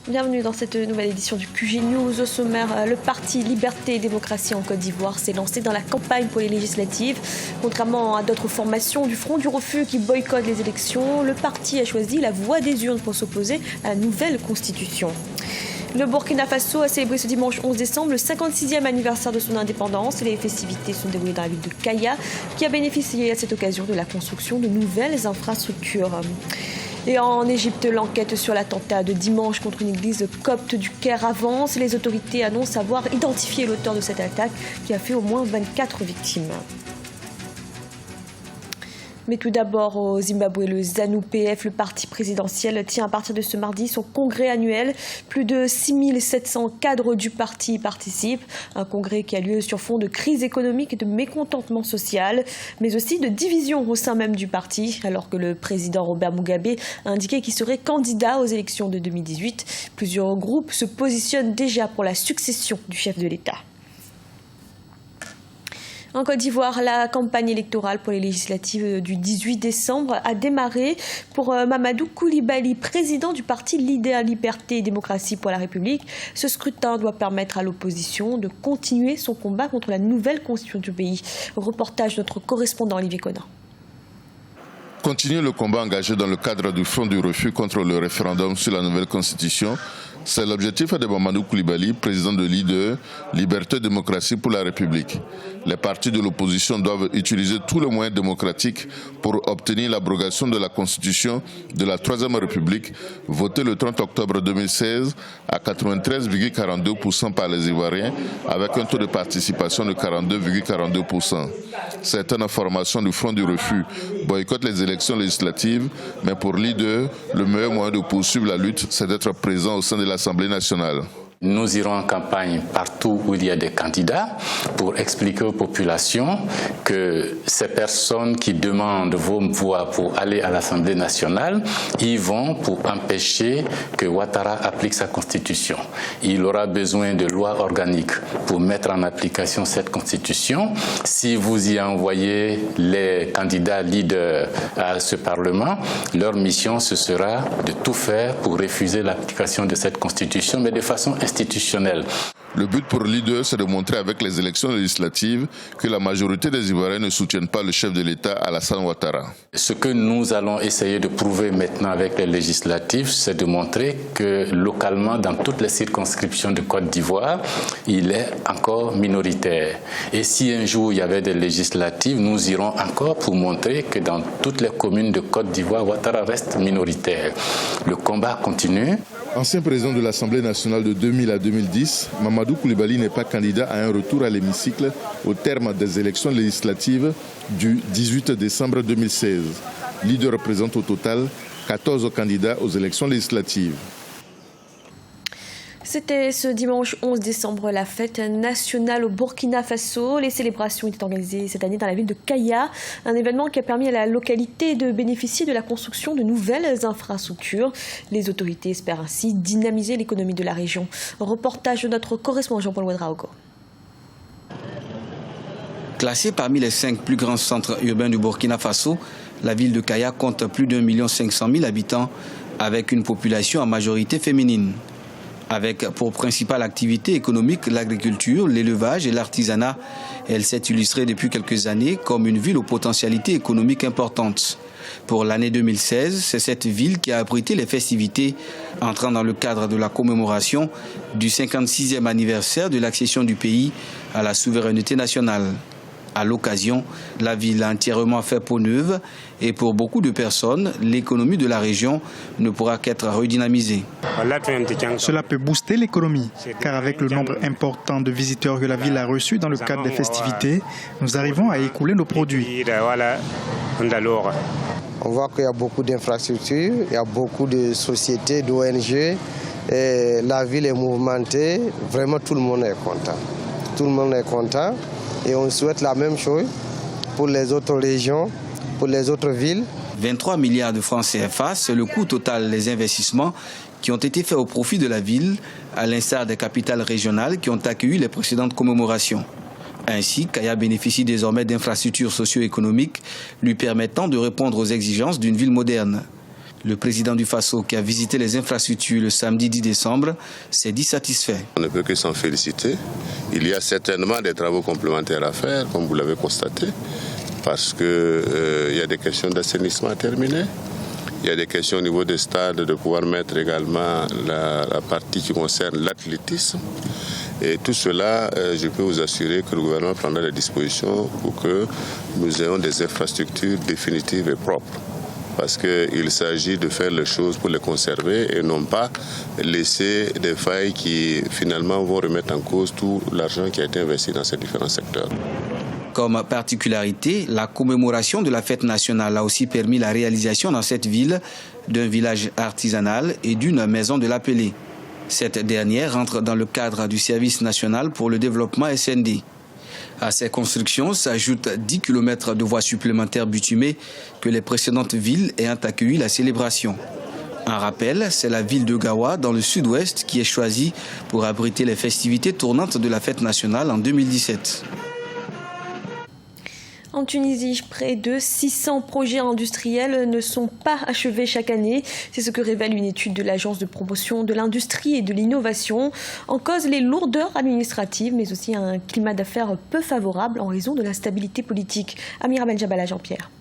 Bienvenue dans cette nouvelle édition du QG News. Au sommaire, le parti Liberté et Démocratie en Côte d'Ivoire s'est lancé dans la campagne pour les législatives. Contrairement à d'autres formations du Front du Refus qui boycottent les élections, le parti a choisi la voie des urnes pour s'opposer à la nouvelle constitution. Le Burkina Faso a célébré ce dimanche 11 décembre le 56e anniversaire de son indépendance. Les festivités sont déroulées dans la ville de Kaya, qui a bénéficié à cette occasion de la construction de nouvelles infrastructures. Et en Égypte, l'enquête sur l'attentat de dimanche contre une église copte du Caire avance. Les autorités annoncent avoir identifié l'auteur de cette attaque qui a fait au moins 24 victimes. Mais tout d'abord, au Zimbabwe, le ZANU-PF, le parti présidentiel, tient à partir de ce mardi son congrès annuel. Plus de 6700 cadres du parti y participent. Un congrès qui a lieu sur fond de crise économique et de mécontentement social, mais aussi de division au sein même du parti, alors que le président Robert Mugabe a indiqué qu'il serait candidat aux élections de 2018. Plusieurs groupes se positionnent déjà pour la succession du chef de l'État. En Côte d'Ivoire, la campagne électorale pour les législatives du 18 décembre a démarré pour Mamadou Koulibaly, président du parti Leader Liberté et Démocratie pour la République. Ce scrutin doit permettre à l'opposition de continuer son combat contre la nouvelle constitution du pays. Reportage de notre correspondant Olivier Conan. Continuer le combat engagé dans le cadre du Front du Refus contre le référendum sur la nouvelle constitution, c'est l'objectif de Mamadou Koulibaly, président de Leader, Liberté et Démocratie pour la République. Les partis de l'opposition doivent utiliser tous les moyens démocratiques pour obtenir l'abrogation de la Constitution de la Troisième République, votée le 30 octobre 2016 à 93,42% par les Ivoiriens, avec un taux de participation de 42,42%. Certaines formations du Front du Refus boycottent les élections législatives, mais pour Leader, le meilleur moyen de poursuivre la lutte, c'est d'être présent au sein de l'Assemblée nationale. Nous irons en campagne partout où il y a des candidats pour expliquer aux populations que ces personnes qui demandent vos voix pour aller à l'Assemblée nationale, y vont pour empêcher que Ouattara applique sa constitution. Il aura besoin de lois organiques pour mettre en application cette constitution. Si vous y envoyez les candidats leaders à ce Parlement, leur mission ce sera de tout faire pour refuser l'application de cette constitution, mais de façon institutionnelle. Le but pour Leader, c'est de montrer avec les élections législatives que la majorité des Ivoiriens ne soutiennent pas le chef de l'État, Alassane Ouattara. Ce que nous allons essayer de prouver maintenant avec les législatives, c'est de montrer que localement, dans toutes les circonscriptions de Côte d'Ivoire, il est encore minoritaire. Et si un jour il y avait des législatives, nous irons encore pour montrer que dans toutes les communes de Côte d'Ivoire, Ouattara reste minoritaire. Le combat continue. Ancien président de l'Assemblée nationale de 2000 à 2010, Mamadou Koulibaly n'est pas candidat à un retour à l'hémicycle au terme des élections législatives du 18 décembre 2016. Leader représente au total 14 candidats aux élections législatives. C'était ce dimanche 11 décembre la fête nationale au Burkina Faso. Les célébrations étaient organisées cette année dans la ville de Kaya, un événement qui a permis à la localité de bénéficier de la construction de nouvelles infrastructures. Les autorités espèrent ainsi dynamiser l'économie de la région. Reportage de notre correspondant Jean-Paul Ouedraogo. Classée parmi les 5 plus grands centres urbains du Burkina Faso, la ville de Kaya compte plus d'1 500 000 habitants avec une population en majorité féminine. Avec pour principale activité économique l'agriculture, l'élevage et l'artisanat, elle s'est illustrée depuis quelques années comme une ville aux potentialités économiques importantes. Pour l'année 2016, c'est cette ville qui a abrité les festivités entrant dans le cadre de la commémoration du 56e anniversaire de l'accession du pays à la souveraineté nationale. À l'occasion, la ville a entièrement fait peau neuve et pour beaucoup de personnes, l'économie de la région ne pourra qu'être redynamisée. Cela peut booster l'économie, car avec le nombre important de visiteurs que la ville a reçus dans le cadre des festivités, nous arrivons à écouler nos produits. On voit qu'il y a beaucoup d'infrastructures, il y a beaucoup de sociétés, d'ONG, et la ville est mouvementée, vraiment tout le monde est content. Tout le monde est content. Et on souhaite la même chose pour les autres régions, pour les autres villes. 23 milliards de francs CFA, c'est le coût total des investissements qui ont été faits au profit de la ville, à l'instar des capitales régionales qui ont accueilli les précédentes commémorations. Ainsi, Kaya bénéficie désormais d'infrastructures socio-économiques lui permettant de répondre aux exigences d'une ville moderne. Le président du Faso, qui a visité les infrastructures le samedi 10 décembre, s'est dit satisfait. On ne peut que s'en féliciter. Il y a certainement des travaux complémentaires à faire, comme vous l'avez constaté, parce qu'il y a des questions d'assainissement à terminer. Il y a des questions au niveau des stades de pouvoir mettre également la partie qui concerne l'athlétisme. Et tout cela, je peux vous assurer que le gouvernement prendra des dispositions pour que nous ayons des infrastructures définitives et propres. Parce qu'il s'agit de faire les choses pour les conserver et non pas laisser des failles qui finalement vont remettre en cause tout l'argent qui a été investi dans ces différents secteurs. Comme particularité, la commémoration de la fête nationale a aussi permis la réalisation dans cette ville d'un village artisanal et d'une maison de l'appelé. Cette dernière rentre dans le cadre du service national pour le développement SND. À ces constructions s'ajoutent 10 km de voies supplémentaires bitumées que les précédentes villes ayant accueilli la célébration. Un rappel, c'est la ville de Gawa, dans le sud-ouest, qui est choisie pour abriter les festivités tournantes de la fête nationale en 2017. En Tunisie, près de 600 projets industriels ne sont pas achevés chaque année. C'est ce que révèle une étude de l'Agence de promotion de l'industrie et de l'innovation. En cause, les lourdeurs administratives, mais aussi un climat d'affaires peu favorable en raison de l'instabilité politique. Amira Benjabala, Jean-Pierre.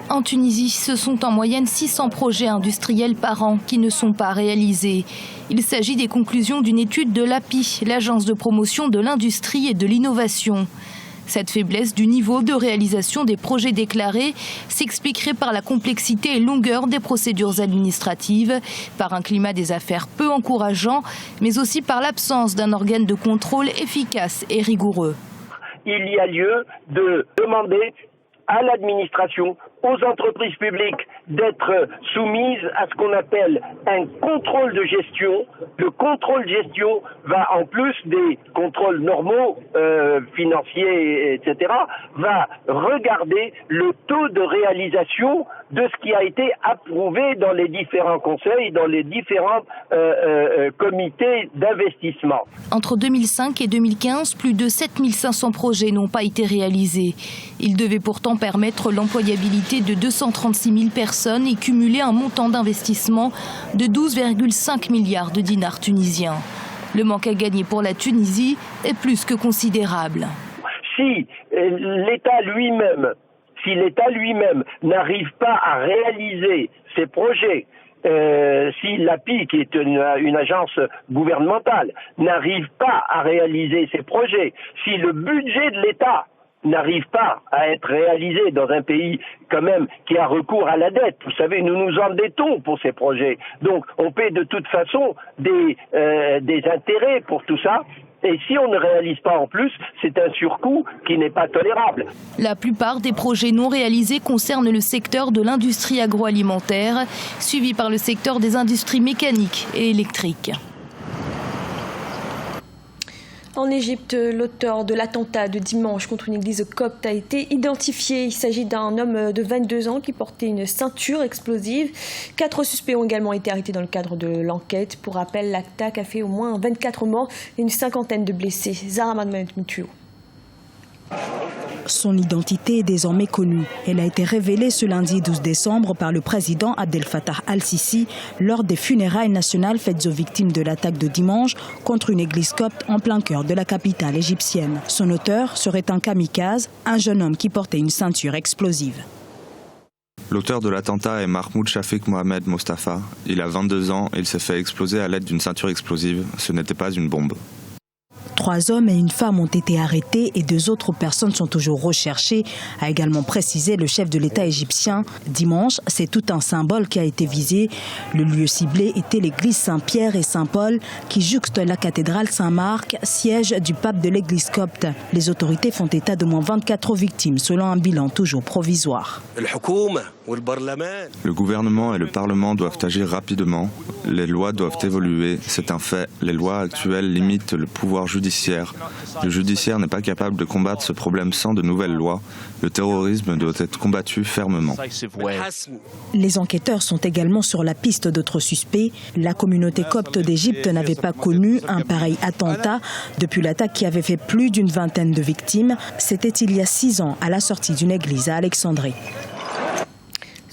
En Tunisie, ce sont en moyenne 600 projets industriels par an qui ne sont pas réalisés. Il s'agit des conclusions d'une étude de l'API, l'Agence de promotion de l'industrie et de l'innovation. Cette faiblesse du niveau de réalisation des projets déclarés s'expliquerait par la complexité et longueur des procédures administratives, par un climat des affaires peu encourageant, mais aussi par l'absence d'un organe de contrôle efficace et rigoureux. Il y a lieu de demander à l'administration, aux entreprises publiques, d'être soumises à ce qu'on appelle un contrôle de gestion. Le contrôle de gestion va, en plus des contrôles normaux, financiers, etc., va regarder le taux de réalisation de ce qui a été approuvé dans les différents conseils, dans les différents comités d'investissement. Entre 2005 et 2015, plus de 7500 projets n'ont pas été réalisés. Ils devaient pourtant permettre l'employabilité de 236 000 personnes et cumuler un montant d'investissement de 12,5 milliards de dinars tunisiens. Le manque à gagner pour la Tunisie est plus que considérable. Si l'État lui-même n'arrive pas à réaliser ses projets, si l'API, qui est une agence gouvernementale, n'arrive pas à réaliser ses projets, si le budget de l'État n'arrive pas à être réalisé dans un pays quand même qui a recours à la dette. Vous savez, nous nous endettons pour ces projets. Donc, on paie de toute façon des intérêts pour tout ça. Et si on ne réalise pas en plus, c'est un surcoût qui n'est pas tolérable. La plupart des projets non réalisés concernent le secteur de l'industrie agroalimentaire, suivi par le secteur des industries mécaniques et électriques. En Égypte, l'auteur de l'attentat de dimanche contre une église copte a été identifié. Il s'agit d'un homme de 22 ans qui portait une ceinture explosive. 4 suspects ont également été arrêtés dans le cadre de l'enquête. Pour rappel, l'attaque a fait au moins 24 morts et une cinquantaine de blessés. Zahra Madoumentou. Son identité est désormais connue. Elle a été révélée ce lundi 12 décembre par le président Abdel Fattah al-Sisi lors des funérailles nationales faites aux victimes de l'attaque de dimanche contre une église copte en plein cœur de la capitale égyptienne. Son auteur serait un kamikaze, un jeune homme qui portait une ceinture explosive. L'auteur de l'attentat est Mahmoud Shafik Mohamed Mostafa. Il a 22 ans et il s'est fait exploser à l'aide d'une ceinture explosive. Ce n'était pas une bombe. 3 hommes et une femme ont été arrêtés et 2 autres personnes sont toujours recherchées, a également précisé le chef de l'État égyptien. Dimanche, c'est tout un symbole qui a été visé. Le lieu ciblé était l'église Saint-Pierre et Saint-Paul qui jouxte la cathédrale Saint-Marc, siège du pape de l'église copte. Les autorités font état de moins 24 victimes selon un bilan toujours provisoire. Le gouvernement et le Parlement doivent agir rapidement. Les lois doivent évoluer, c'est un fait. Les lois actuelles limitent le pouvoir judiciaire. Le judiciaire n'est pas capable de combattre ce problème sans de nouvelles lois. Le terrorisme doit être combattu fermement. Les enquêteurs sont également sur la piste d'autres suspects. La communauté copte d'Égypte n'avait pas connu un pareil attentat depuis l'attaque qui avait fait plus d'une vingtaine de victimes. C'était il y a 6 ans à la sortie d'une église à Alexandrie.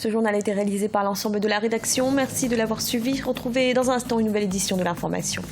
Ce journal a été réalisé par l'ensemble de la rédaction. Merci de l'avoir suivi. Retrouvez dans un instant une nouvelle édition de l'information.